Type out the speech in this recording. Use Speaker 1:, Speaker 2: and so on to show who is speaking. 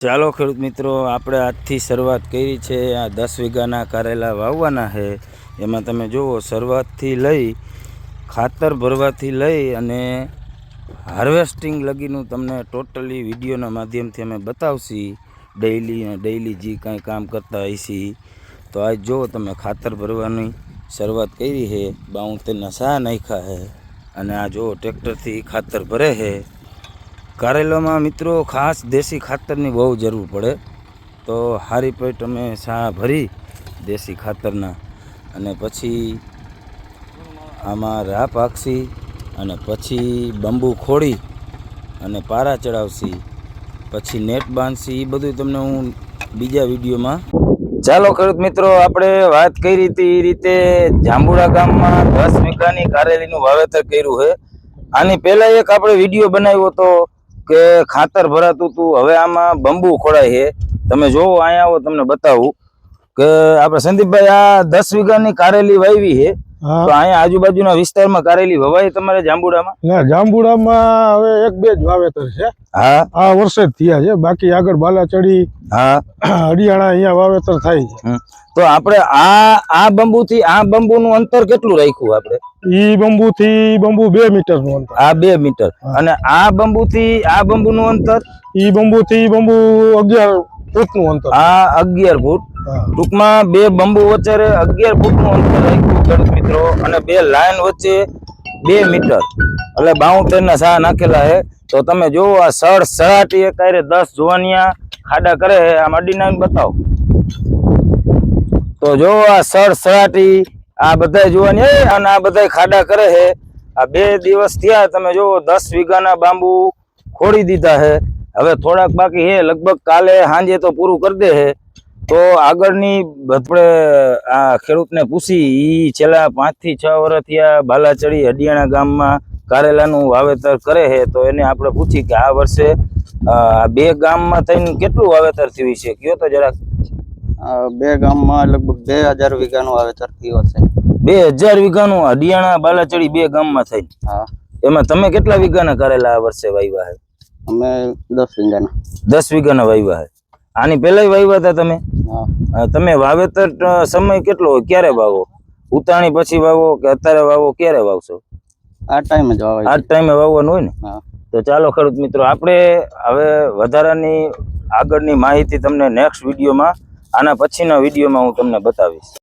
Speaker 1: ચાલો ખેડૂત મિત્રો, આપણે આજથી શરૂઆત કરી છે. આ 10 વીઘાના કારેલા વાવવાના છે. એમાં તમે જુઓ, શરૂઆતથી લઈ ખાતર ભરવાથી લઈ અને હાર્વેસ્ટિંગ લગીનું તમને ટોટલી વિડીયોના માધ્યમથી અમે બતાવશી. ડેઈલી જે કાંઈ કામ કરતા હશી. તો આજ જુઓ તમે, ખાતર ભરવાની શરૂઆત કરી છે. 72ના સા નાખ્યા છે અને આ જુઓ ટ્રેક્ટરથી ખાતર ભરે છે. કારેલામાં મિત્રો ખાસ દેશી ખાતરની બહુ જરૂર પડે. તો હારી પેટ અમે સા ભરી દેશી ખાતરના, અને પછી આમાં રા પાકશી અને પછી બંબુ ખોડી અને પારા ચડાવશી, પછી નેટ બાંધશી. એ બધું તમને હું બીજા વિડીયોમાં. ચાલો ખેડૂત મિત્રો, આપણે વાત કરી હતી એ રીતે જાંબુડા ગામમાં 10 વીઘાની કારેલીનું વાવેતર કર્યું છે. આની પહેલાં એક આપણે વિડીયો બનાવ્યો હતો કે ખાતર ભરાતું હતું. હવે આમાં બંબુ ખોડાય છે. તમે જોવો, અહીંયા આવો તમને બતાવું કે આપણે સંદીપભાઈ આ 10 વીઘાની કારેલી વાવી છે. તો અહીંયા આજુબાજુના વિસ્તારમાં કારેલી વવાય તમારે જાંબુડામાં?
Speaker 2: ના, જાંબુડામાં હવે 1-2 જ વાવેતર છે.
Speaker 1: હા,
Speaker 2: આ વર્ષે જ થયા છે. બાકી આગળ બાલાચડી, હા, હરિયાણા અહીંયા વાવેતર થાય છે.
Speaker 1: તો આપણે આ બંબુથી આ બંબુનું અંતર કેટલું રાખ્યું આપણે?
Speaker 2: ઈ બંબુથી બંબુ 2 મીટરનું અંતર.
Speaker 1: આ 2 મીટર. અને આ બંબુથી આ બંબુનું અંતર?
Speaker 2: ઈ બંબુથી બંબુ 11 ફૂટનું અંતર.
Speaker 1: આ 11 ફૂટ. ટૂંકમાં 2 બંબુ વચ્ચે 11 ફૂટનું અંતર રાખ્યું ખેડૂત મિત્રો. અને 2 લાઈન વચ્ચે 2 મીટર, એટલે 72ના સા નાખેલા છે. તો તમે જોવો, આ સળસળાટી એકારે 10 જોવાનિયા ખાડા કરે. આ મડીના બતાવો. તો જો આ સળસળાટી આ બધા જોવાની અને આ બધા ખાડા કરે છે. આ 2 દિવસ થયા. તમે જોવો 10 વીઘાના બાંબુ ખોડી દીધા છે. હવે થોડાક બાકી છે. લગભગ કાલે સાંજે તો પૂરું કરી દે છે. તો આગળની આપણે આ ખેડૂતને પૂછી, એ છેલ્લા 5 થી 6 વર્ષથી આ બાલાચડી હડિયાણા ગામમાં કારેલાનું વાવેતર કરે છે. તો એને આપણે પૂછી કે આ વર્ષે 2 ગામમાં થઈને કેટલું વાવેતર થયું છે, કયો તો જરાક.
Speaker 3: 2 ગામમાં લગભગ 2000 વીઘાનું વાવેતર થયું હશે.
Speaker 1: 2000 વીઘાનું હડિયાણા બાલાચડી 2 ગામમાં થઈને?
Speaker 3: હા.
Speaker 1: એમાં તમે કેટલા વીઘાના કારેલા આ વર્ષે વાવ્યા છે?
Speaker 3: અમે 10 વીઘાના.
Speaker 1: 10 વીઘાના વાવ્યા છે. આની પહેલા વાવ્યા હતા તમે?
Speaker 3: હા.
Speaker 1: તમે વાવેતર સમય કેટલો હોય, ક્યારે વાવો? ઉતાણી પછી વાવો કે અત્યારે વાવો, ક્યારે વાવશો?
Speaker 3: આ ટાઈમે જ વાવાય.
Speaker 1: આ ટાઈમે વાવવાનું હોય ને?
Speaker 3: હા.
Speaker 1: તો ચાલો ખેડૂત મિત્રો, આપણે હવે વધારાની આગળની માહિતી તમને નેક્સ્ટ વિડીયોમાં, આના પછીના વિડીયોમાં હું તમને બતાવીશ.